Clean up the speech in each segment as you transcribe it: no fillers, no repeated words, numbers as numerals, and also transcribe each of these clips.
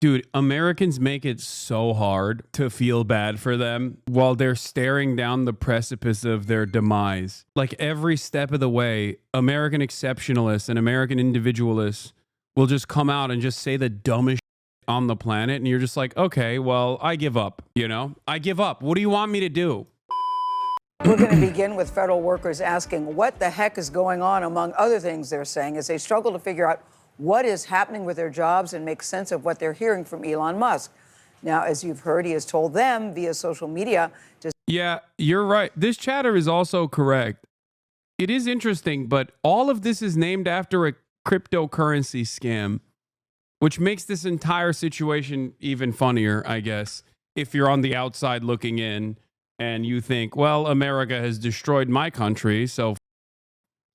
Dude, Americans make it so hard to feel bad for them while they're staring down the precipice of their demise. Like every step of the way, American exceptionalists and American individualists will just come out and just say the dumbest shit on the planet. And you're just like, okay, well, I give up, you know? I give up. What do you want me to do? We're going to begin with federal workers asking what the heck is going on, among other things they're saying, as they struggle to figure out what is happening with their jobs and make sense of what they're hearing from Elon Musk. Now, as you've heard, he has told them via social media to... Yeah, you're right. This chatter is also correct. It is interesting, but all of this is named after a cryptocurrency scam, which makes this entire situation even funnier, I guess, if you're on the outside looking in and you think, well, America has destroyed my country, so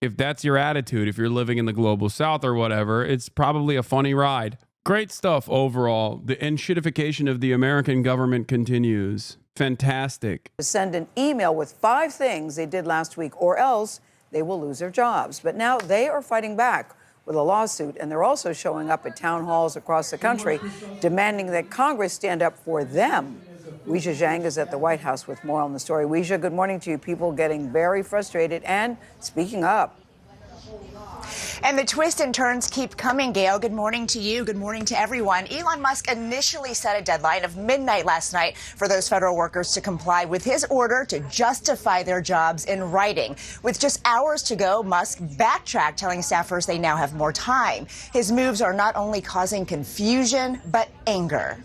if that's your attitude, if you're living in the global south or whatever, it's probably a funny ride. Great stuff overall. The enshittification of the American government continues. Fantastic. Send an email with 5 things they did last week, or else they will lose their jobs. But now they are fighting back with a lawsuit, and they're also showing up at town halls across the country demanding that Congress stand up for them. Weijia Zhang is at the White House with more on the story. Weijia, good morning to you. People getting very frustrated and speaking up. And the twists and turns keep coming, Gail. Good morning to you. Good morning to everyone. Elon Musk initially set a deadline of midnight last night for those federal workers to comply with his order to justify their jobs in writing. With just hours to go, Musk backtracked, telling staffers they now have more time. His moves are not only causing confusion, but anger.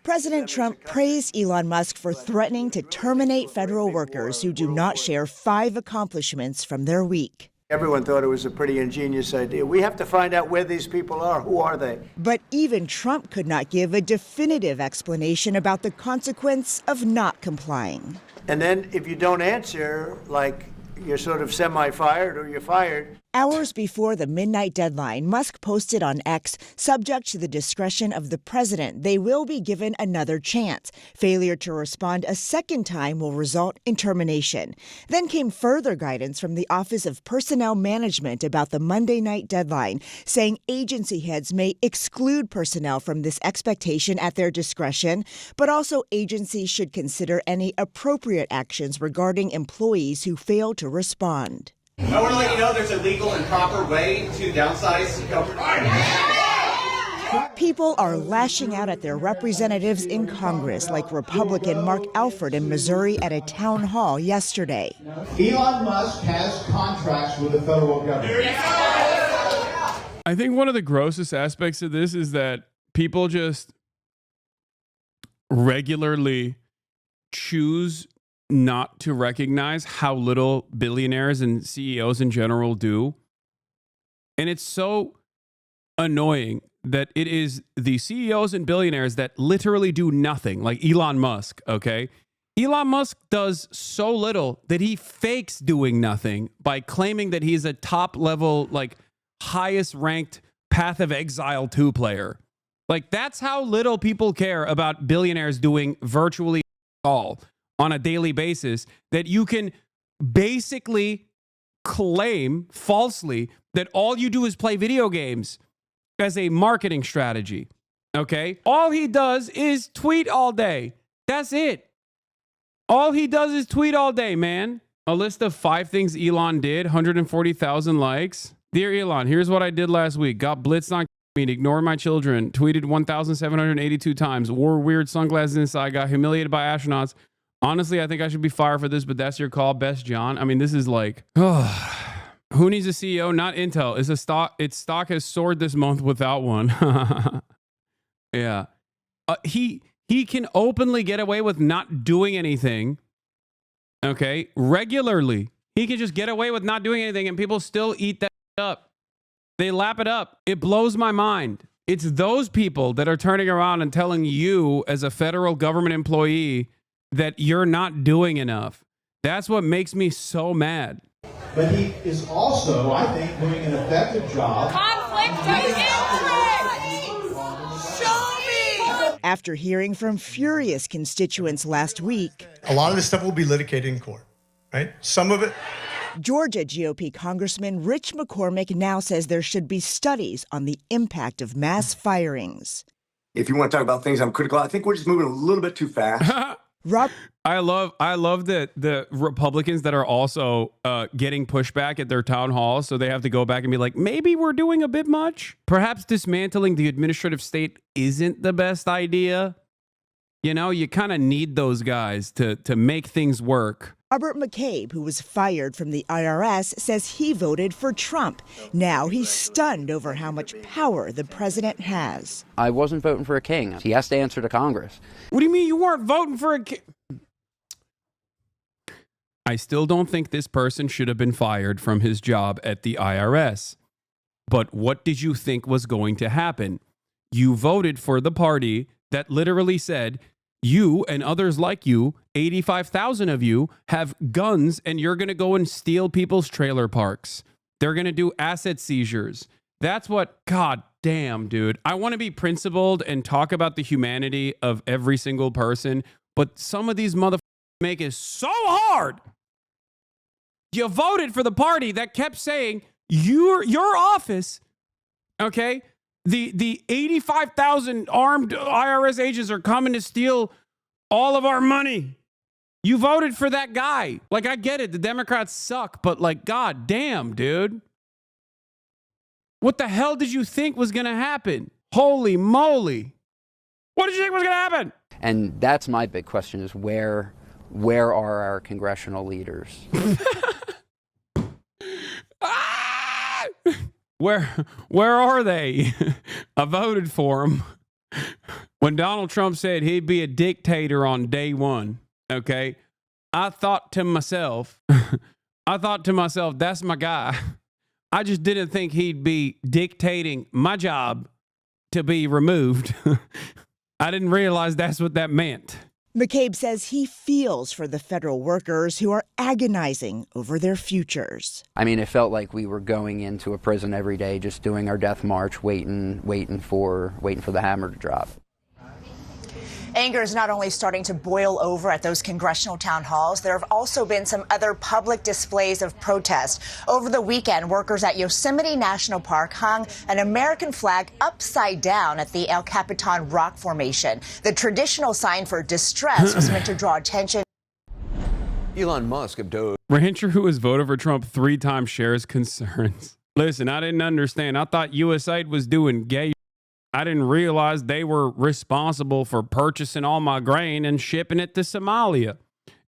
President Trump praised Elon Musk for threatening to terminate federal workers who do not share 5 accomplishments from their week. Everyone thought it was a pretty ingenious idea. We have to find out where these people are. Who are they? But even Trump could not give a definitive explanation about the consequence of not complying. And then if you don't answer, like you're sort of semi-fired or you're fired. Hours before the midnight deadline, Musk posted on X, subject to the discretion of the president, they will be given another chance. Failure to respond a second time will result in termination. Then came further guidance from the Office of Personnel Management about the Monday night deadline, saying agency heads may exclude personnel from this expectation at their discretion, but also agencies should consider any appropriate actions regarding employees who fail to respond. I want to let you know there's a legal and proper way to downsize government. People are lashing out at their representatives in Congress, like Republican Mark Alford in Missouri at a town hall yesterday. Elon Musk has contracts with the federal government. I think one of the grossest aspects of this is that people just regularly choose not to recognize how little billionaires and CEOs in general do. And it's so annoying that it is the CEOs and billionaires that literally do nothing, like Elon Musk, okay? Elon Musk does so little that he fakes doing nothing by claiming that he's a top level, like highest ranked Path of Exile 2 player. Like that's how little people care about billionaires doing virtually all on a daily basis, that you can basically claim falsely that all you do is play video games as a marketing strategy. Okay? All he does is tweet all day. That's it. All he does is tweet all day, man. A list of 5 things Elon did, 140,000 likes. Dear Elon, here's what I did last week. Got blitzed on ignored my children, tweeted 1,782 times, wore weird sunglasses inside, got humiliated by astronauts. Honestly, I think I should be fired for this, but that's your call. Best John. I mean, this is like, who needs a CEO? Not Intel. Its stock has soared this month without one. Yeah. He can openly get away with not doing anything. Okay. Regularly. He can just get away with not doing anything and people still eat that up. They lap it up. It blows my mind. It's those people that are turning around and telling you as a federal government employee that you're not doing enough. That's what makes me so mad. But he is also, I think, doing an effective job. Conflict of interest! Show me! After hearing from furious constituents last week, a lot of this stuff will be litigated in court, right? Some of it. Georgia GOP Congressman Rich McCormick now says there should be studies on the impact of mass firings. If you want to talk about things I'm critical, I think we're just moving a little bit too fast. I love that the Republicans that are also getting pushback at their town halls, so they have to go back and be like, maybe we're doing a bit much. Perhaps dismantling the administrative state isn't the best idea. You know, you kind of need those guys to make things work. Robert McCabe, who was fired from the IRS, says he voted for Trump. Now he's stunned over how much power the president has. I wasn't voting for a king. He has to answer to Congress. What do you mean you weren't voting for a king? I still don't think this person should have been fired from his job at the IRS. But what did you think was going to happen? You voted for the party that literally said, you and others like you, 85,000 of you, have guns and you're going to go and steal people's trailer parks. They're going to do asset seizures. That's what, God damn, dude. I want to be principled and talk about the humanity of every single person, but some of these motherfuckers make it so hard. You voted for the party that kept saying your office, okay? The 85,000 armed IRS agents are coming to steal all of our money. You voted for that guy. Like, I get it. The Democrats suck, but like, God damn, dude. What the hell did you think was going to happen? Holy moly. What did you think was going to happen? And that's my big question is where are our congressional leaders? Where are they? I voted for him. When Donald Trump said he'd be a dictator on day one, okay, I thought to myself, that's my guy. I just didn't think he'd be dictating my job to be removed. I didn't realize that's what that meant. McCabe says he feels for the federal workers who are agonizing over their futures. I mean, it felt like we were going into a prison every day, just doing our death march, waiting for the hammer to drop. Anger is not only starting to boil over at those congressional town halls, there have also been some other public displays of protest. Over the weekend, workers at Yosemite National Park hung an American flag upside down at the El Capitan rock formation. The traditional sign for distress was meant to draw attention. Elon Musk of Doge. Rancher who has voted for Trump 3 times shares concerns. Listen, I didn't understand. I thought USAID was doing gay. I didn't realize they were responsible for purchasing all my grain and shipping it to Somalia.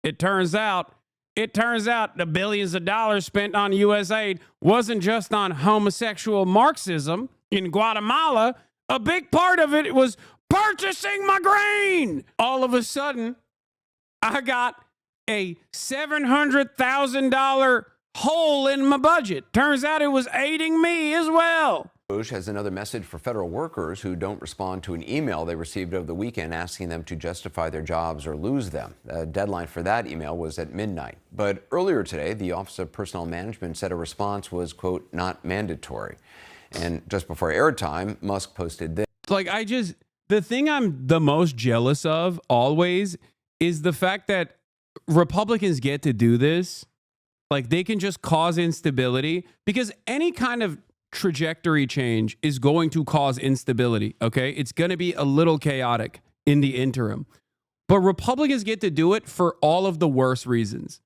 It turns out the billions of dollars spent on USAID wasn't just on homosexual Marxism in Guatemala. A big part of it was purchasing my grain. All of a sudden, I got a $700,000 hole in my budget. Turns out it was aiding me as well. Doge has another message for federal workers who don't respond to an email they received over the weekend asking them to justify their jobs or lose them. The deadline for that email was at midnight. But earlier today, the Office of Personnel Management said a response was, quote, not mandatory. And just before airtime, Musk posted this. Like, the thing I'm the most jealous of always is the fact that Republicans get to do this. Like, they can just cause instability because any kind of trajectory change is going to cause instability, okay? It's going to be a little chaotic in the interim. But Republicans get to do it for all of the worst reasons.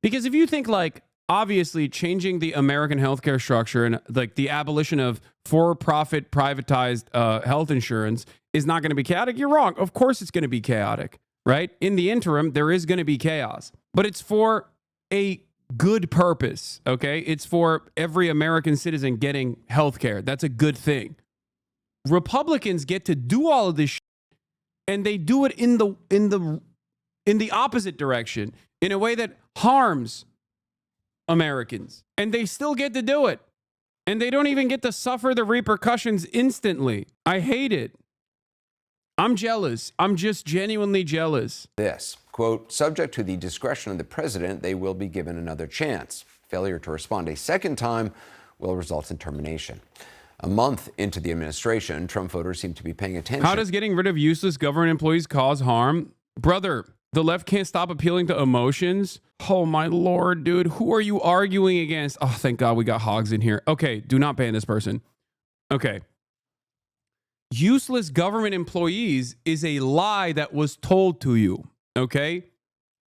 Because if you think, like, obviously changing the American healthcare structure and like the abolition of for-profit privatized health insurance is not going to be chaotic, you're wrong. Of course it's going to be chaotic, right? In the interim, there is going to be chaos. But it's for a good purpose, okay? It's for every American citizen getting health care. That's a good thing. Republicans get to do all of this shit, and they do it in the opposite direction, in a way that harms Americans. And they still get to do it. And they don't even get to suffer the repercussions instantly. I hate it. I'm jealous. I'm just genuinely jealous. This, quote, subject to the discretion of the president, they will be given another chance. Failure to respond a second time will result in termination. A month into the administration, Trump voters seem to be paying attention. How does getting rid of useless government employees cause harm? Brother, the left can't stop appealing to emotions. Oh, my Lord, dude. Who are you arguing against? Oh, thank God we got hogs in here. Okay, do not ban this person. Okay. useless government employees is a lie that was told to you, okay?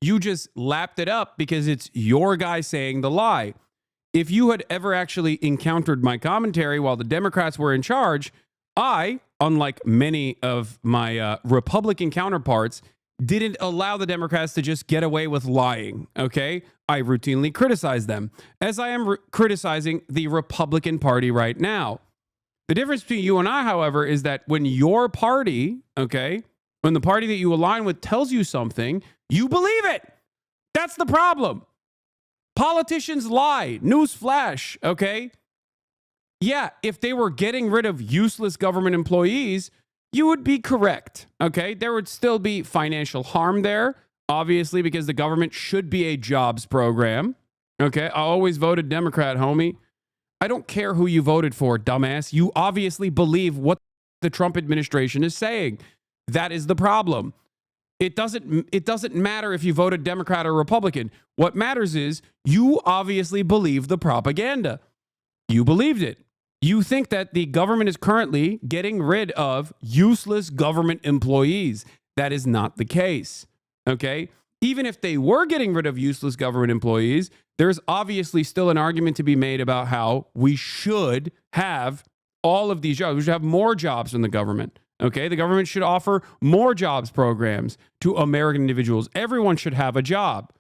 You just lapped it up because it's your guy saying the lie. If you had ever actually encountered my commentary while the Democrats were in charge, I, unlike many of my Republican counterparts, didn't allow the Democrats to just get away with lying, okay? I routinely criticized them, as I am criticizing the Republican Party right now. The difference between you and I, however, is that when your party, okay, when the party that you align with tells you something, you believe it. That's the problem. Politicians lie. Newsflash, okay? Yeah, if they were getting rid of useless government employees, you would be correct, okay? There would still be financial harm there, obviously, because the government should be a jobs program, okay? I always voted Democrat, homie. I don't care who you voted for, dumbass. You obviously believe what the Trump administration is saying. That is the problem. It doesn't matter if you voted Democrat or Republican. What matters is you obviously believe the propaganda. You believed it. You think that the government is currently getting rid of useless government employees. That is not the case, okay? Even if they were getting rid of useless government employees, there's obviously still an argument to be made about how we should have all of these jobs. We should have more jobs in the government, okay? The government should offer more jobs programs to American individuals. Everyone should have a job.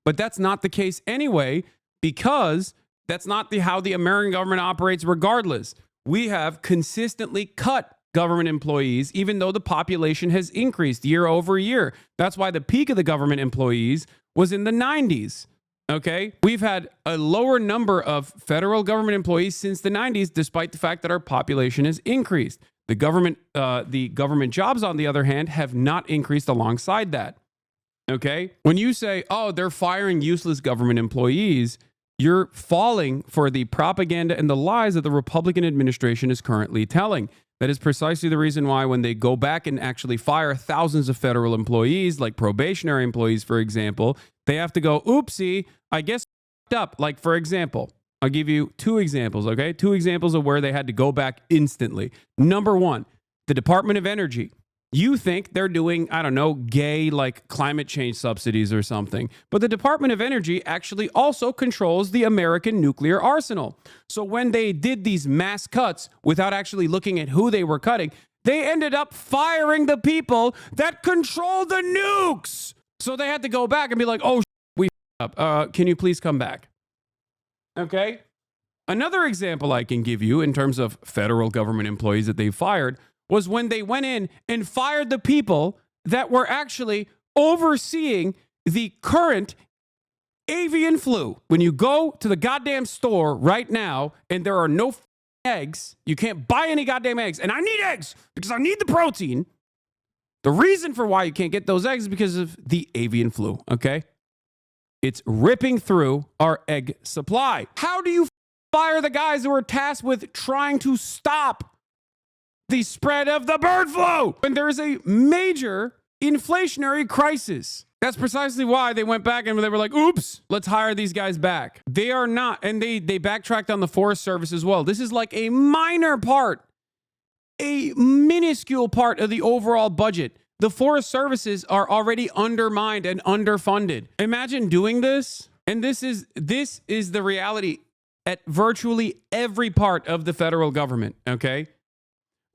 But that's not the case anyway, because that's not how the American government operates regardless. We have consistently cut government employees, even though the population has increased year over year. That's why the peak of the government employees was in the 90s. Okay? We've had a lower number of federal government employees since the 90s, despite the fact that our population has increased. The government jobs, on the other hand, have not increased alongside that. Okay? When you say, oh, they're firing useless government employees, you're falling for the propaganda and the lies that the Republican administration is currently telling. That is precisely the reason why when they go back and actually fire thousands of federal employees, like probationary employees, for example, they have to go, oopsie, I guess up. Like, for example, I'll give you two examples, okay? Two examples of where they had to go back instantly. Number one, the Department of Energy. You think they're doing, I don't know, gay, like climate change subsidies or something. But the Department of Energy actually also controls the American nuclear arsenal. So when they did these mass cuts without actually looking at who they were cutting, they ended up firing the people that control the nukes. So they had to go back and be like, oh, we up. Can you please come back? Okay. Another example I can give you in terms of federal government employees that they fired was when they went in and fired the people that were actually overseeing the current avian flu. When you go to the goddamn store right now and there are no eggs, you can't buy any goddamn eggs, and I need eggs because I need the protein. The reason for why you can't get those eggs is because of the avian flu, okay? It's ripping through our egg supply. How do you fire the guys who are tasked with trying to stop the spread of the bird flu when there is a major inflationary crisis? That's precisely why they went back and they were like, oops, let's hire these guys back. They are not, and they backtracked on the Forest Service as well. This is like a minor part, a minuscule part of the overall budget. The Forest Services are already undermined and underfunded. Imagine doing this, and this is the reality at virtually every part of the federal government, okay?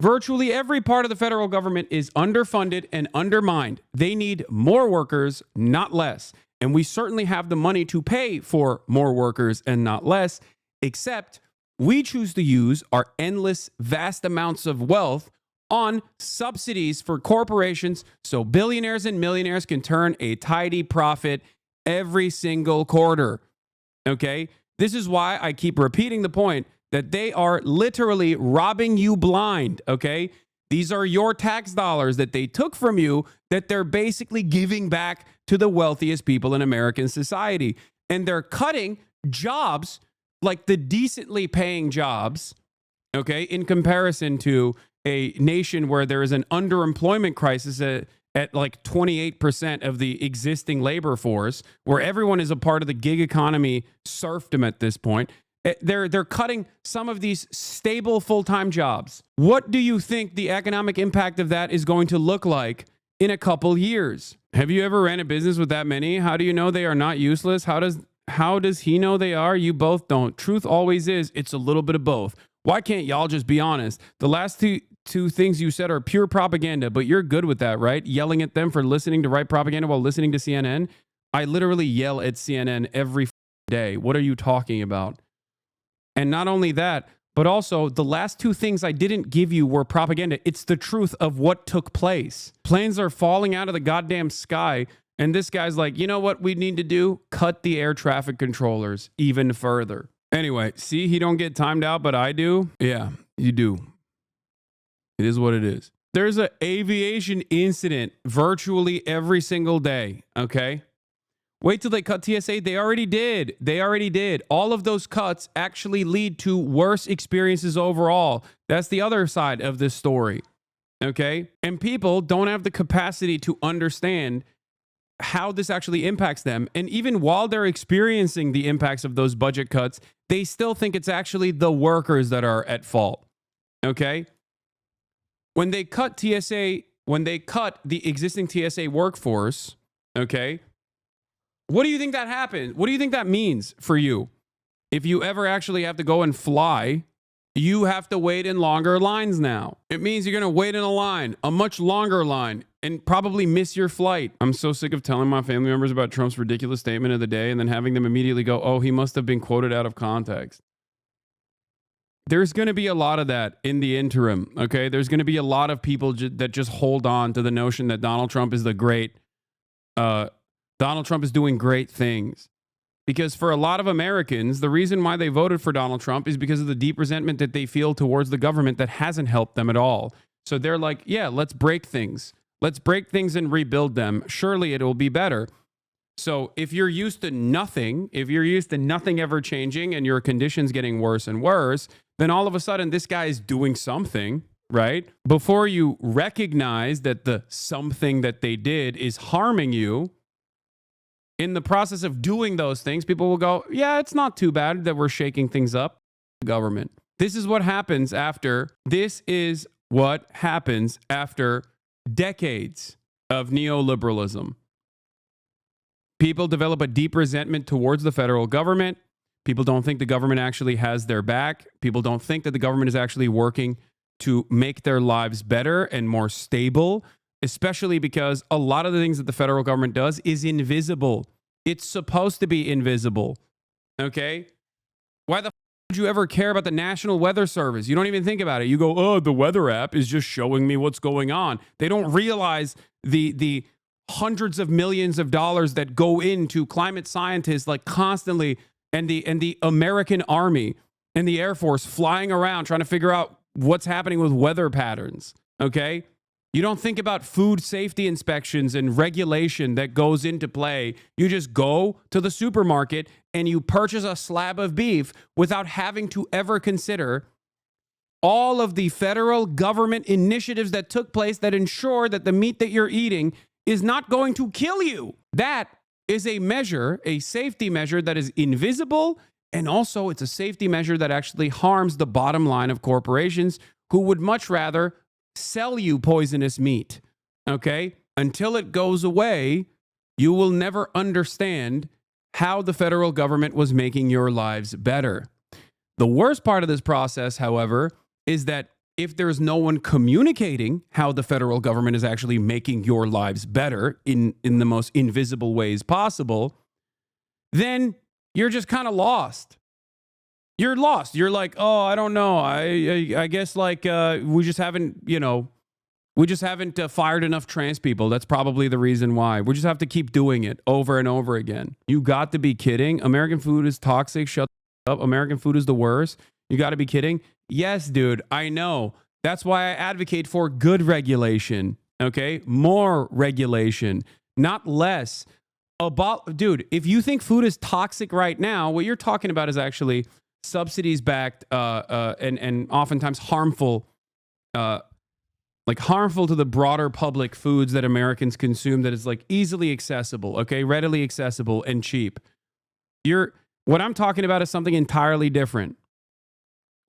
Virtually every part of the federal government is underfunded and undermined. They need more workers, not less. And we certainly have the money to pay for more workers and not less, except we choose to use our endless, vast amounts of wealth on subsidies for corporations so billionaires and millionaires can turn a tidy profit every single quarter. Okay? This is why I keep repeating the point that they are literally robbing you blind, okay? These are your tax dollars that they took from you that they're basically giving back to the wealthiest people in American society. And they're cutting jobs, like the decently paying jobs, okay, in comparison to a nation where there is an underemployment crisis at like 28% of the existing labor force, where everyone is a part of the gig economy serfdom at this point. They're cutting some of these stable full-time jobs. What do you think the economic impact of that is going to look like in a couple years? Have you ever ran a business with that many? How do you know they are not useless? How does he know they are? You both don't. Truth always is, it's a little bit of both. Why can't y'all just be honest? The last two things you said are pure propaganda, but you're good with that, right? Yelling at them for listening to right propaganda while listening to CNN. I literally yell at CNN every day. What are you talking about? And not only that, but also the last two things I didn't give you were propaganda. It's the truth of what took place. Planes are falling out of the goddamn sky. And this guy's like, you know what we need to do? Cut the air traffic controllers even further. Anyway, see, he don't get timed out, but I do. Yeah, you do. It is what it is. There's an aviation incident virtually every single day, okay? Wait till they cut TSA. They already did. They already did. All of those cuts actually lead to worse experiences overall. That's the other side of this story, okay? And people don't have the capacity to understand how this actually impacts them. And even while they're experiencing the impacts of those budget cuts, they still think it's actually the workers that are at fault, okay? When they cut TSA, when they cut the existing TSA workforce, okay, what do you think that happened? What do you think that means for you? If you ever actually have to go and fly, you have to wait in longer lines now. It means you're going to wait in a line, a much longer line, and probably miss your flight. I'm so sick of telling my family members about Trump's ridiculous statement of the day and then having them immediately go, oh, he must have been quoted out of context. There's going to be a lot of that in the interim, okay? There's going to be a lot of people that just hold on to the notion that Donald Trump is Donald Trump is doing great things. Because for a lot of Americans, the reason why they voted for Donald Trump is because of the deep resentment that they feel towards the government that hasn't helped them at all. So they're like, yeah, let's break things. Let's break things and rebuild them. Surely it will be better. So if you're used to nothing, ever changing and your conditions getting worse and worse, then all of a sudden this guy is doing something, right? Before you recognize that the something that they did is harming you, in the process of doing those things, people will go, yeah, it's not too bad that we're shaking things up. Government. This is what happens after decades of neoliberalism. People develop a deep resentment towards the federal government. People don't think the government actually has their back. People don't think that the government is actually working to make their lives better and more stable, especially because a lot of the things that the federal government does is invisible. It's supposed to be invisible, okay? Why the would you ever care about the National Weather Service? You don't even think about it. You go, oh, the weather app is just showing me what's going on. They don't realize the hundreds of millions of dollars that go into climate scientists like constantly and the American Army and the Air Force flying around trying to figure out what's happening with weather patterns, okay? You don't think about food safety inspections and regulation that goes into play. You just go to the supermarket and you purchase a slab of beef without having to ever consider all of the federal government initiatives that took place that ensure that the meat that you're eating is not going to kill you. That is a measure, a safety measure that is invisible, and also it's a safety measure that actually harms the bottom line of corporations who would much rather sell you poisonous meat, okay? Until it goes away, you will never understand how the federal government was making your lives better. The worst part of this process, however, is that if there's no one communicating how the federal government is actually making your lives better in the most invisible ways possible, then you're just kind of lost. You're lost. You're like, oh, I don't know. I guess like we just haven't fired enough trans people. That's probably the reason why. We just have to keep doing it over and over again. You got to be kidding. American food is toxic. Shut up. American food is the worst. You got to be kidding. Yes, dude, I know. That's why I advocate for good regulation. Okay? More regulation, not less. Dude, if you think food is toxic right now, what you're talking about is actually subsidies backed and oftentimes harmful to the broader public foods that Americans consume that is like easily accessible, okay, readily accessible and cheap. What I'm talking about is something entirely different.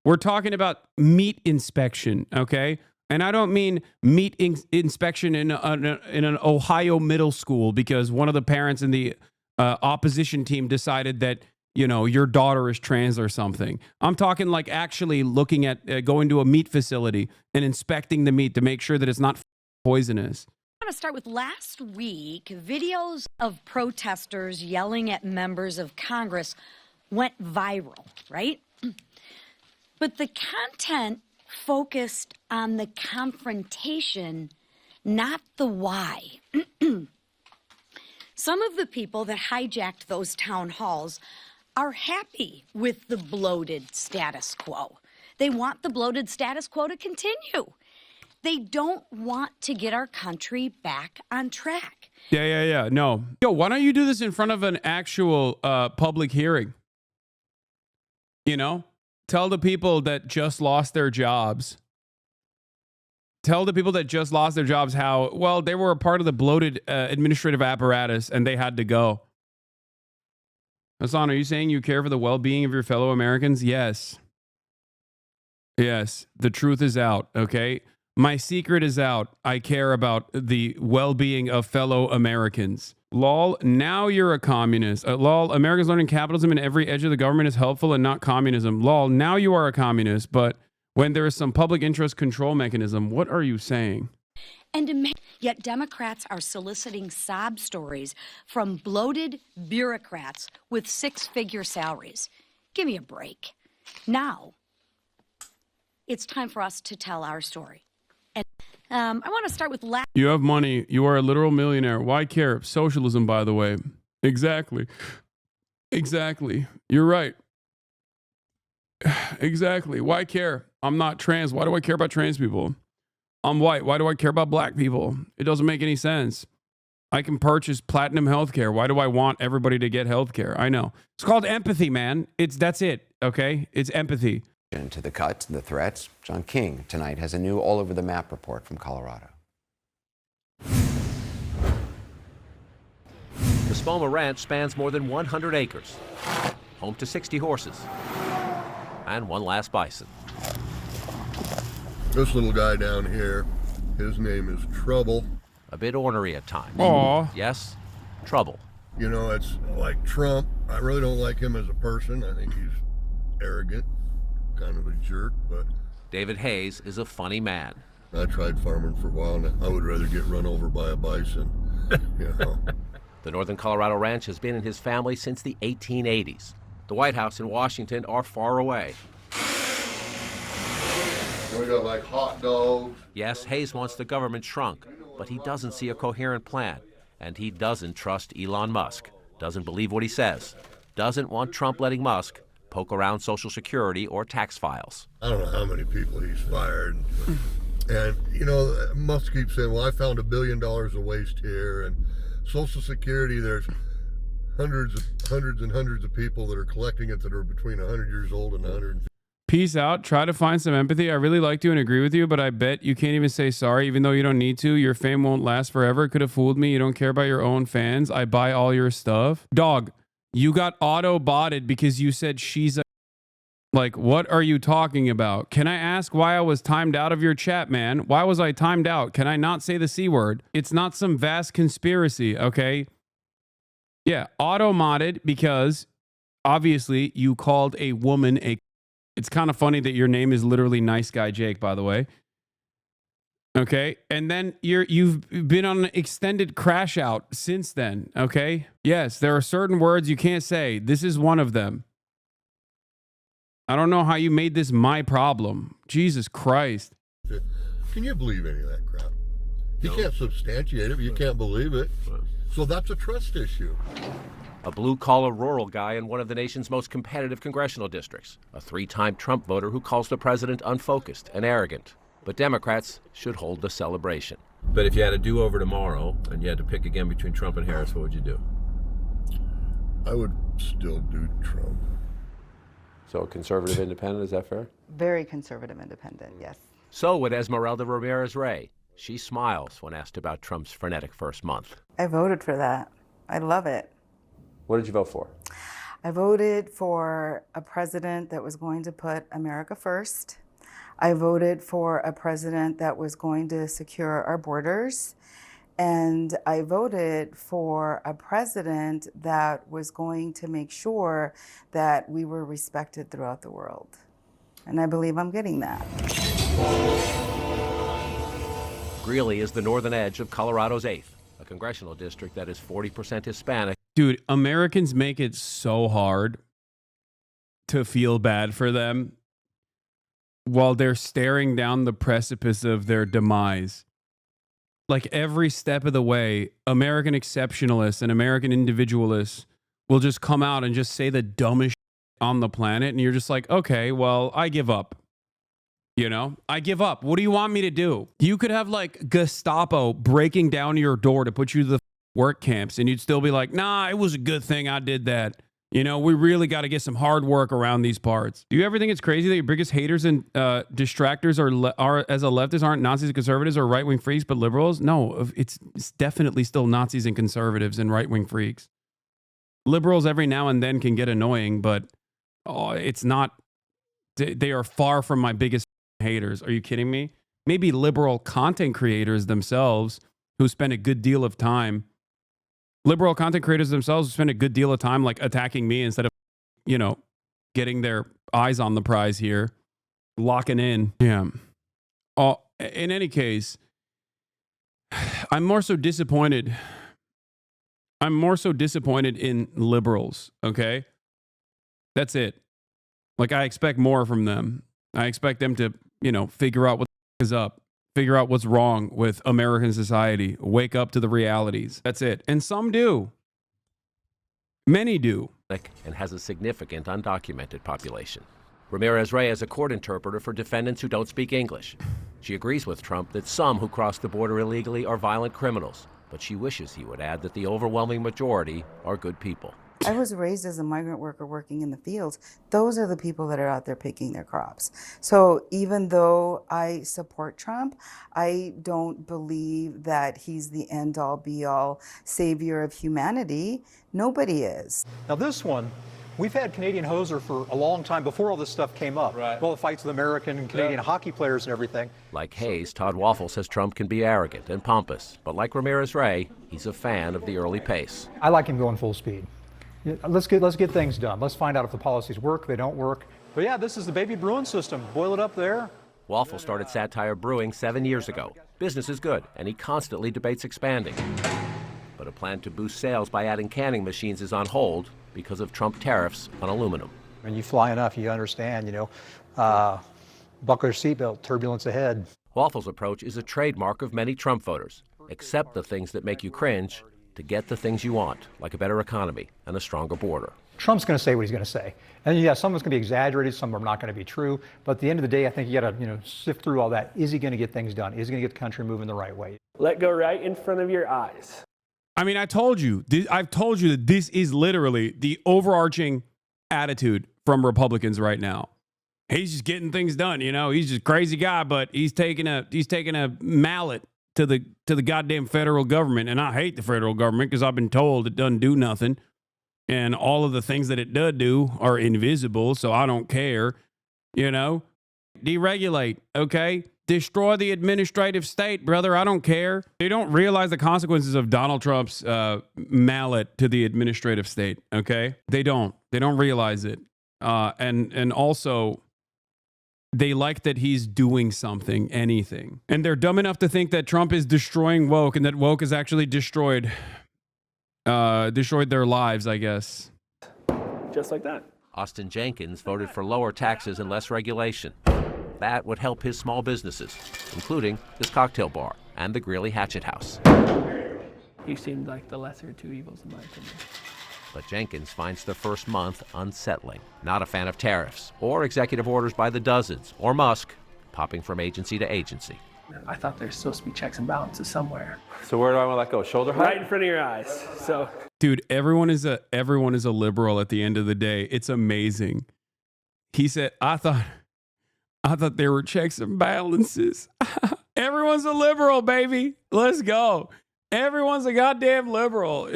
We're talking about meat inspection, okay? And I don't mean meat inspection in an Ohio middle school because one of the parents in the opposition team decided that, you know, your daughter is trans or something. I'm talking like actually looking at going to a meat facility and inspecting the meat to make sure that it's not poisonous. I want to start with last week. Videos of protesters yelling at members of Congress went viral, right? But the content focused on the confrontation, not the why. Some of the people that hijacked those town halls are happy with the bloated status quo. They want the bloated status quo to continue. They don't want to get our country back on track. Yeah. No. Yo, why don't you do this in front of an actual public hearing? You know? Tell the people that just lost their jobs. Tell the people that just lost their jobs how, well, they were a part of the bloated administrative apparatus and they had to go. Hasan, are you saying you care for the well-being of your fellow Americans? Yes. Yes. The truth is out, okay? My secret is out. I care about the well-being of fellow Americans. Lol, now you're a communist. Lol, America's learning capitalism and every edge of the government is helpful and not communism. Lol, now you are a communist, but when there is some public interest control mechanism, what are you saying? And yet Democrats are soliciting sob stories from bloated bureaucrats with six-figure salaries. Give me a break. Now, it's time for us to tell our story. And I want to start with You have money. You are a literal millionaire. Why care? Socialism, by the way. Exactly. You're right. Exactly. Why care? I'm not trans. Why do I care about trans people? I'm white. Why do I care about black people? It doesn't make any sense. I can purchase platinum healthcare. Why do I want everybody to get healthcare? I know. It's called empathy, man. That's it. Okay? It's empathy. To the cuts and the threats, John King tonight has a new all over the map report from Colorado. The Spoma Ranch spans more than 100 acres, home to 60 horses, and one last bison. This little guy down here, his name is Trouble. A bit ornery at times. Aww. Yes, Trouble. You know, it's like Trump. I really don't like him as a person. I think he's arrogant, kind of a jerk, but... David Hayes is a funny man. I tried farming for a while, and I would rather get run over by a bison, you know. The Northern Colorado Ranch has been in his family since the 1880s. The White House and Washington are far away. We got like hot dogs. Yes, Hayes wants the government shrunk, but he doesn't see a coherent plan. And he doesn't trust Elon Musk, doesn't believe what he says, doesn't want Trump letting Musk poke around Social Security or tax files. I don't know how many people he's fired. And, you know, Musk keeps saying, well, I found $1 billion of waste here. And Social Security, there's hundreds of people that are collecting it that are between 100 years old and 150. Peace out. Try to find some empathy. I really liked you and agree with you, but I bet you can't even say sorry, even though you don't need to. Your fame won't last forever. Could have fooled me. You don't care about your own fans. I buy all your stuff. Dog, you got auto-botted because you said she's a... Like, what are you talking about? Can I ask why I was timed out of your chat, man? Why was I timed out? Can I not say the C word? It's not some vast conspiracy, okay? Yeah, auto-modded because obviously you called a woman a... It's kind of funny that your name is literally Nice Guy Jake, by the way. Okay, and then you've been on an extended crash out since then, okay? Yes, there are certain words you can't say. This is one of them. I don't know how you made this my problem. Jesus Christ. Can you believe any of that crap? You can't substantiate it, you can't believe it. So that's a trust issue. A blue-collar rural guy in one of the nation's most competitive congressional districts. A three-time Trump voter who calls the president unfocused and arrogant. But Democrats should hold the celebration. But if you had a do-over tomorrow and you had to pick again between Trump and Harris, what would you do? I would still do Trump. So a conservative independent, is that fair? Very conservative independent, yes. So would Esmeralda Ramirez-Ray. She smiles when asked about Trump's frenetic first month. I voted for that. I love it. What did you vote for? I voted for a president that was going to put America first. I voted for a president that was going to secure our borders. And I voted for a president that was going to make sure that we were respected throughout the world. And I believe I'm getting that. Greeley is the northern edge of Colorado's 8th, a congressional district that is 40% Hispanic. Dude, Americans make it so hard to feel bad for them while they're staring down the precipice of their demise. Like every step of the way, American exceptionalists and American individualists will just come out and just say the dumbest shit on the planet. And you're just like, okay, well, I give up. You know, I give up. What do you want me to do? You could have like Gestapo breaking down your door to put you to the work camps and you'd still be like, nah, it was a good thing I did that. You know, we really got to get some hard work around these parts. Do you ever think it's crazy that your biggest haters and distractors are as a leftist aren't Nazis and conservatives or right-wing freaks, but liberals? No, it's definitely still Nazis and conservatives and right-wing freaks. Liberals every now and then can get annoying, but it's not. They are far from my biggest haters. Are you kidding me? Maybe liberal content creators themselves who spend a good deal of time. Liberal content creators themselves spend a good deal of time like attacking me instead of, you know, getting their eyes on the prize here, locking in. Yeah. In any case, I'm more so disappointed. I'm more so disappointed in liberals. Okay. That's it. Like I expect more from them. I expect them to, you know, figure out what is up. Figure out what's wrong with American society. Wake up to the realities. That's it. And some do. Many do. And has a significant undocumented population. Ramirez-Ray is a court interpreter for defendants who don't speak English. She agrees with Trump that some who cross the border illegally are violent criminals, but she wishes he would add that the overwhelming majority are good people. I was raised as a migrant worker working in the fields. Those are the people that are out there picking their crops. So even though I support Trump, I don't believe that he's the end-all, be-all savior of humanity. Nobody is. Now this one, we've had Canadian Hoser for a long time before all this stuff came up. Right. All the fights with American and Canadian hockey players and everything. Like Hayes, Todd Waffle says Trump can be arrogant and pompous, but like Ramirez-Ray, he's a fan of the early pace. I like him going full speed. Let's get things done. Let's find out if the policies work, if they don't work. But yeah, this is the baby brewing system. Boil it up there. Waffle started Satire Brewing 7 years ago. Business is good, and he constantly debates expanding. But a plan to boost sales by adding canning machines is on hold because of Trump tariffs on aluminum. When you fly enough, you understand, buckle your seatbelt, turbulence ahead. Waffle's approach is a trademark of many Trump voters. Accept the things that make you cringe to get the things you want, like a better economy and a stronger border. Trump's going to say what he's going to say. And yeah, some of it's going to be exaggerated, some are not going to be true. But at the end of the day, I think you got to, sift through all that. Is he going to get things done? Is he going to get the country moving the right way? Let go right in front of your eyes. I mean, I've told you that this is literally the overarching attitude from Republicans right now. He's just getting things done, He's just a crazy guy, but he's taking a mallet to the goddamn federal government. And I hate the federal government because I've been told it doesn't do nothing. And all of the things that it does do are invisible, so I don't care. Deregulate, okay? Destroy the administrative state, brother. I don't care. They don't realize the consequences of Donald Trump's mallet to the administrative state, okay? They don't realize it. And also, they like that he's doing something, anything. And they're dumb enough to think that Trump is destroying woke and that woke has actually destroyed their lives, I guess. Just like that. Austin Jenkins voted for lower taxes and less regulation. That would help his small businesses, including his cocktail bar and the Greeley Hatchet House. You seemed like the lesser of two evils in my opinion. But Jenkins finds the first month unsettling. Not a fan of tariffs or executive orders by the dozens or Musk popping from agency to agency. I thought there's supposed to be checks and balances somewhere. So where do I want to let go? Shoulder height? Right in front of your eyes. So, dude, everyone is a liberal at the end of the day. It's amazing. He said, I thought there were checks and balances. Everyone's a liberal, baby. Let's go. Everyone's a goddamn liberal.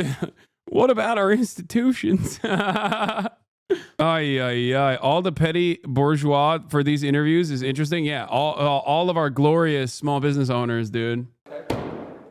What about our institutions? Ay, ay, ay. All the petty bourgeois for these interviews is interesting. Yeah, all of our glorious small business owners, dude.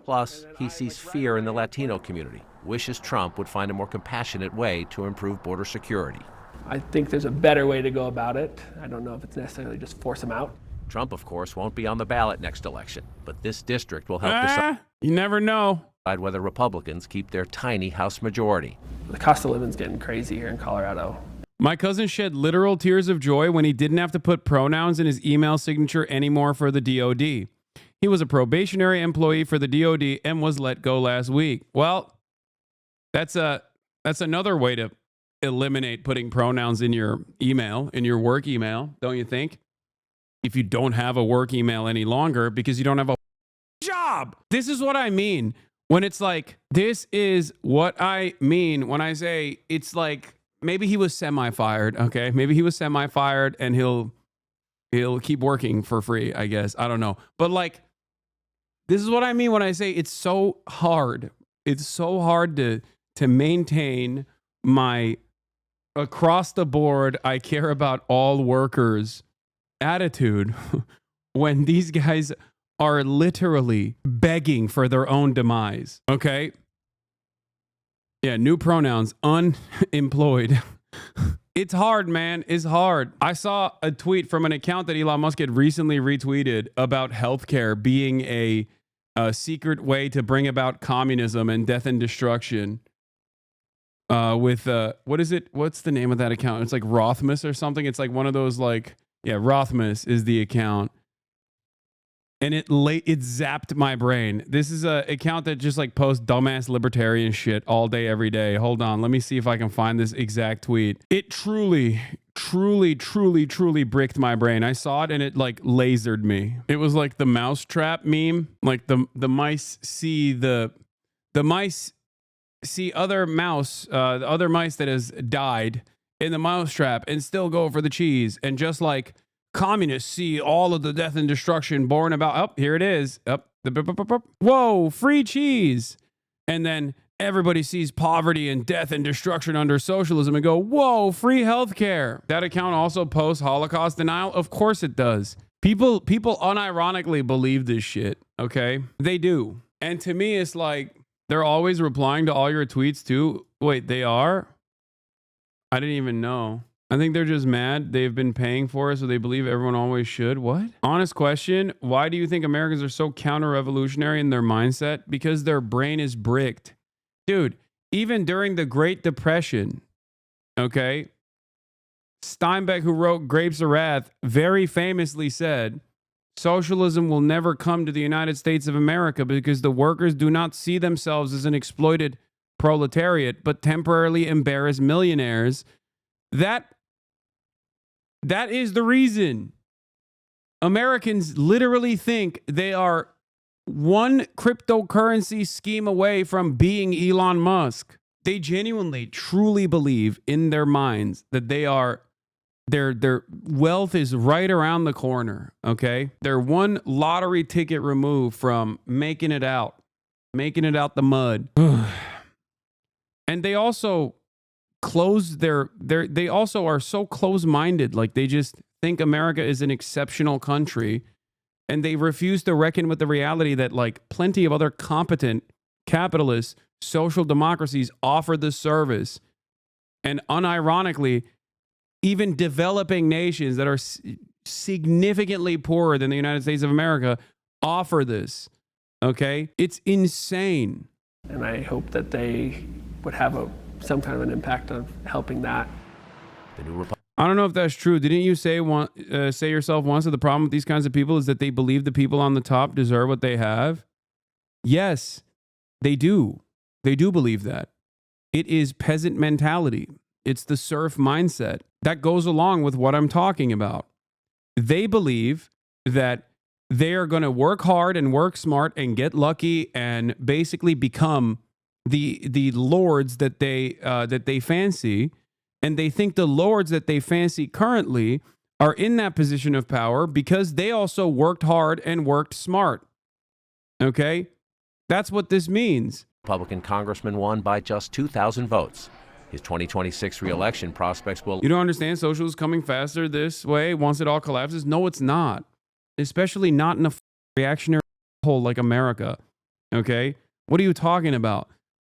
Plus, he sees fear in the Latino community, wishes Trump would find a more compassionate way to improve border security. I think there's a better way to go about it. I don't know if it's necessarily just force them out. Trump, of course, won't be on the ballot next election, but this district will help decide. You never know. Whether Republicans keep their tiny House majority. The cost of living's getting crazy here in Colorado. My cousin shed literal tears of joy when he didn't have to put pronouns in his email signature anymore for the DOD. He was a probationary employee for the DOD and was let go last week. Well, that's another way to eliminate putting pronouns in your email, in your work email, don't you think? If you don't have a work email any longer because you don't have a job. This is what I mean. When it's like, this is what I mean when I say it's like, maybe he was semi-fired, okay? Maybe he was semi-fired and he'll keep working for free, I guess. I don't know. But like, this is what I mean when I say it's so hard. It's so hard to maintain my across the board, I care about all workers attitude when these guys are literally begging for their own demise. Okay? Yeah, new pronouns, unemployed. It's hard, man. It's hard. I saw a tweet from an account that Elon Musk had recently retweeted about healthcare being a secret way to bring about communism and death and destruction. What is it? What's the name of that account? It's like Rothmus or something. It's like one of those like, yeah, Rothmus is the account. And it zapped my brain. This is an account that just like posts dumbass libertarian shit all day, every day. Hold on. Let me see if I can find this exact tweet. It truly bricked my brain. I saw it and it like lasered me. It was like the mousetrap meme. Like the mice see the mice see other mouse, the other mice that has died in the mousetrap and still go for the cheese. And just like communists see all of the death and destruction born about. Oh, here it is. Whoa, free cheese. And then everybody sees poverty and death and destruction under socialism and go, whoa, free healthcare. That account also posts Holocaust denial. Of course it does. People unironically believe this shit. Okay, they do. And to me, it's like they're always replying to all your tweets too. Wait, they are? I didn't even know. I think they're just mad. They've been paying for it, so they believe everyone always should. What? Honest question. Why do you think Americans are so counter-revolutionary in their mindset? Because their brain is bricked. Dude, even during the Great Depression, okay, Steinbeck, who wrote Grapes of Wrath, very famously said, socialism will never come to the United States of America because the workers do not see themselves as an exploited proletariat, but temporarily embarrassed millionaires. That is the reason. Americans literally think they are one cryptocurrency scheme away from being Elon Musk. They genuinely, truly believe in their minds that they are, their wealth is right around the corner, okay? They're one lottery ticket removed from making it out the mud. And they also they also are so close-minded. Like they just think America is an exceptional country, and they refuse to reckon with the reality that like plenty of other competent capitalist social democracies offer this service. And unironically, even developing nations that are significantly poorer than the United States of America offer this. Okay? It's insane. And I hope that they would have some kind of an impact on helping that. I don't know if that's true. Didn't you say yourself once that the problem with these kinds of people is that they believe the people on the top deserve what they have? Yes, they do. They do believe that. It is peasant mentality. It's the serf mindset. That goes along with what I'm talking about. They believe that they are going to work hard and work smart and get lucky and basically become the lords that they fancy, and they think the lords that they fancy currently are in that position of power because they also worked hard and worked smart. Okay? That's what this means. Republican congressman won by just 2,000 votes. His 2026 re-election prospects will... You don't understand socialism coming faster this way once it all collapses? No, it's not. Especially not in a reactionary hole like America. Okay? What are you talking about?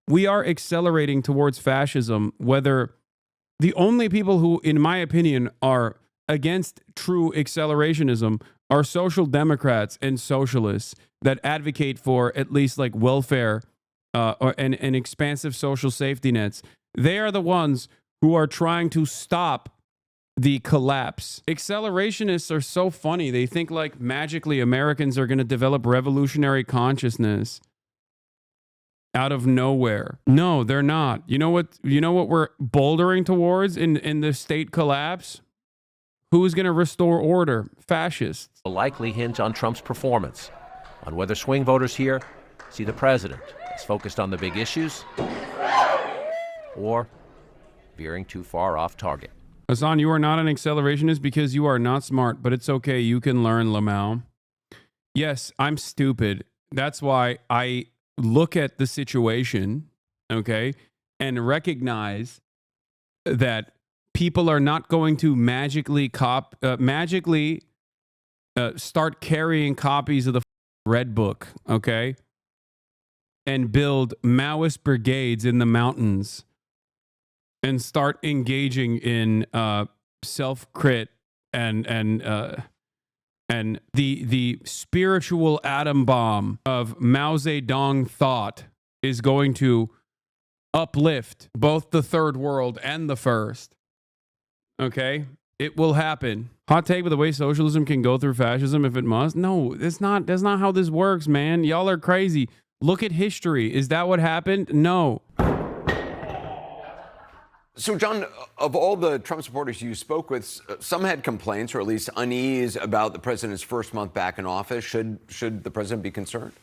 We are accelerating towards fascism, whether the only people who, in my opinion, are against true accelerationism are social democrats and socialists that advocate for at least like welfare and expansive social safety nets. They are the ones who are trying to stop the collapse. Accelerationists are so funny. They think like magically Americans are going to develop revolutionary consciousness out of nowhere. No, they're not. You know what we're bouldering towards in the state collapse? Who's going to restore order? Fascists. Will likely hinge on Trump's performance, on whether swing voters here see the president as focused on the big issues or veering too far off target. Hasan, you are not an accelerationist because you are not smart, but it's okay. You can learn, Lamau. Yes, I'm stupid. That's why I look at the situation, okay, and recognize that people are not going to magically start carrying copies of the Red Book, okay, and build Maoist brigades in the mountains and start engaging in self-crit and the spiritual atom bomb of Mao Zedong thought is going to uplift both the third world and the first. Okay? It will happen. Hot take, but the way socialism can go through fascism if it must. No, that's not how this works, man. Y'all are crazy. Look at history. Is that what happened? No. So, John, of all the Trump supporters you spoke with, some had complaints or at least unease about the president's first month back in office. Should the president be concerned?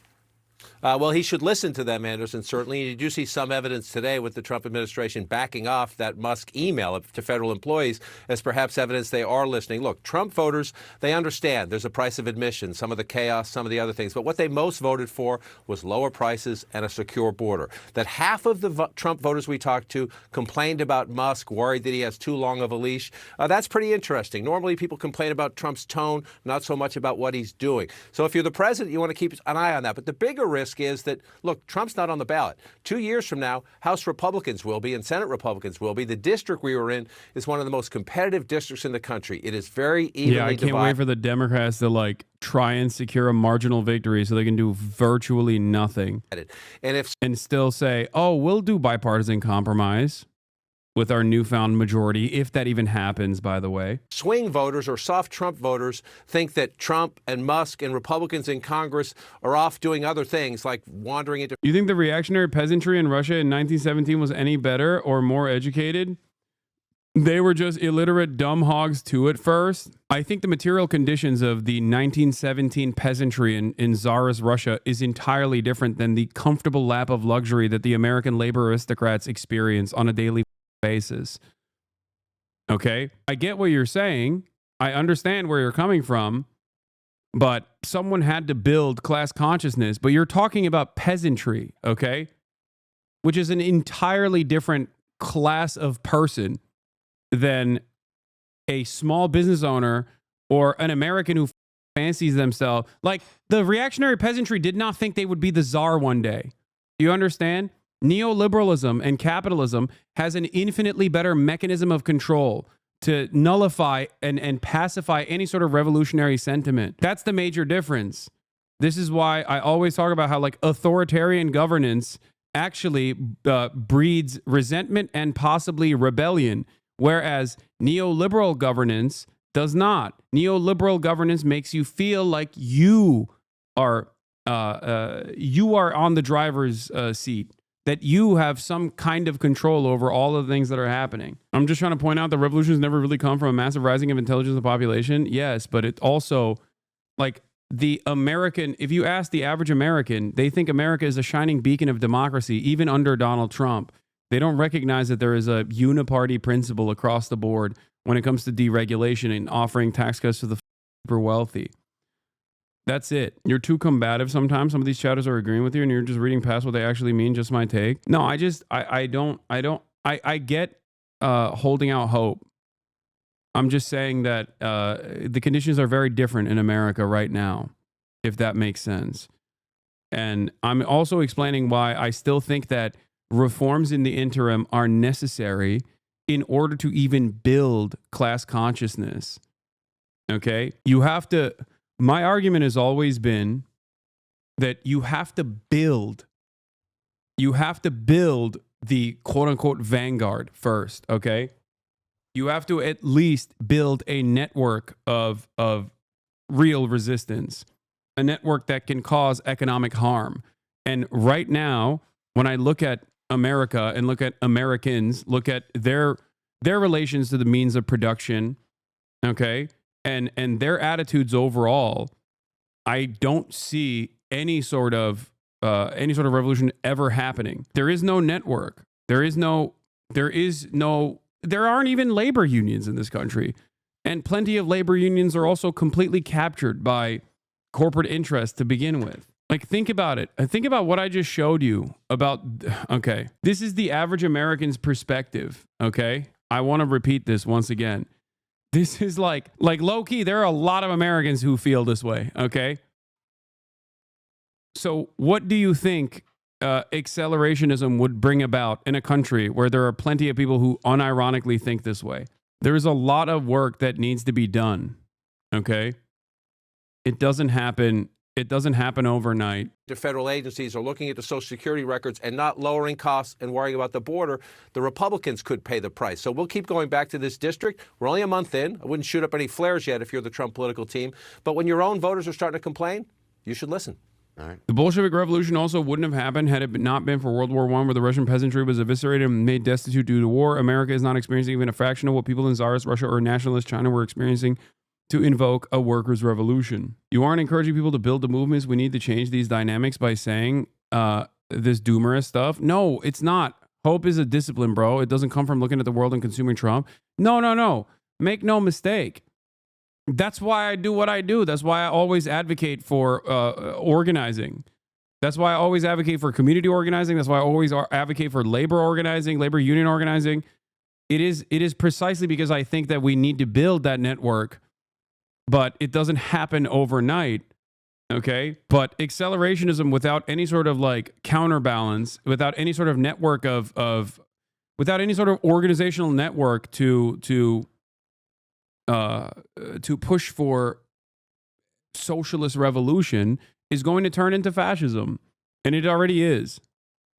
Well, he should listen to them, Anderson, certainly. You do see some evidence today with the Trump administration backing off that Musk email to federal employees as perhaps evidence they are listening. Look, Trump voters, they understand there's a price of admission, some of the chaos, some of the other things. But what they most voted for was lower prices and a secure border. That half of the Trump voters we talked to complained about Musk, worried that he has too long of a leash. That's pretty interesting. Normally, people complain about Trump's tone, not so much about what he's doing. So if you're the president, you want to keep an eye on that. But the bigger risk is that, look, Trump's not on the ballot. 2 years from now, House Republicans will be and Senate Republicans will be. The district we were in is one of the most competitive districts in the country. It is very evenly divided. Yeah, I can't wait for the Democrats to like try and secure a marginal victory so they can do virtually nothing. And still say, oh, we'll do bipartisan compromise with our newfound majority, if that even happens, by the way. Swing voters or soft Trump voters think that Trump and Musk and Republicans in Congress are off doing other things like wandering into... You think the reactionary peasantry in Russia in 1917 was any better or more educated? They were just illiterate dumb hogs too at first. I think the material conditions of the 1917 peasantry in Tsarist Russia is entirely different than the comfortable lap of luxury that the American labor aristocrats experience on a daily basis. Okay? I get what you're saying. I understand where you're coming from, but someone had to build class consciousness. But you're talking about peasantry, okay? Which is an entirely different class of person than a small business owner or an American who fancies themselves. Like, the reactionary peasantry did not think they would be the czar one day. Do you understand? Neoliberalism and capitalism has an infinitely better mechanism of control to nullify and pacify any sort of revolutionary sentiment. That's the major difference. This is why I always talk about how like authoritarian governance actually breeds resentment and possibly rebellion, whereas neoliberal governance does not. Neoliberal governance makes you feel like you are on the driver's seat, that you have some kind of control over all of the things that are happening. I'm just trying to point out that revolutions never really come from a massive rising of intelligence of the population. Yes, but it also, like, the American, if you ask the average American, they think America is a shining beacon of democracy, even under Donald Trump. They don't recognize that there is a uniparty principle across the board when it comes to deregulation and offering tax cuts to the super wealthy. That's it. You're too combative sometimes. Some of these chatters are agreeing with you and you're just reading past what they actually mean, just my take. No, I get holding out hope. I'm just saying that the conditions are very different in America right now, if that makes sense. And I'm also explaining why I still think that reforms in the interim are necessary in order to even build class consciousness. Okay? My argument has always been that you have to build the quote unquote vanguard first. Okay? You have to at least build a network of real resistance, a network that can cause economic harm. And right now, when I look at America and look at Americans, look at their relations to the means of production, okay, and their attitudes overall, I don't see any sort of revolution ever happening. There is no network. There aren't even labor unions in this country. And plenty of labor unions are also completely captured by corporate interests to begin with. Like, think about it. Think about what I just showed you about, okay, this is the average American's perspective, okay? I want to repeat this once again. This is like low-key, there are a lot of Americans who feel this way, okay? So what do you think accelerationism would bring about in a country where there are plenty of people who unironically think this way? There is a lot of work that needs to be done, okay? It doesn't happen overnight. The federal agencies are looking at the Social Security records and not lowering costs and worrying about the border. The Republicans could pay the price. So we'll keep going back to this district. We're only a month in. I wouldn't shoot up any flares yet if you're the Trump political team. But when your own voters are starting to complain, you should listen. All right. The Bolshevik Revolution also wouldn't have happened had it not been for World War I, where the Russian peasantry was eviscerated and made destitute due to war. America is not experiencing even a fraction of what people in Tsarist Russia or nationalist China were experiencing to invoke a workers' revolution. You aren't encouraging people to build the movements. We need to change these dynamics by saying this doomerous stuff. No, it's not. Hope is a discipline, bro. It doesn't come from looking at the world and consuming Trump. No. Make no mistake. That's why I do what I do. That's why I always advocate for organizing. That's why I always advocate for community organizing. That's why I always advocate for labor organizing, labor union organizing. It is precisely because I think that we need to build that network, but it doesn't happen overnight. Okay. But accelerationism without any sort of like counterbalance, without any sort of network without any sort of organizational network to push for socialist revolution is going to turn into fascism. And it already is.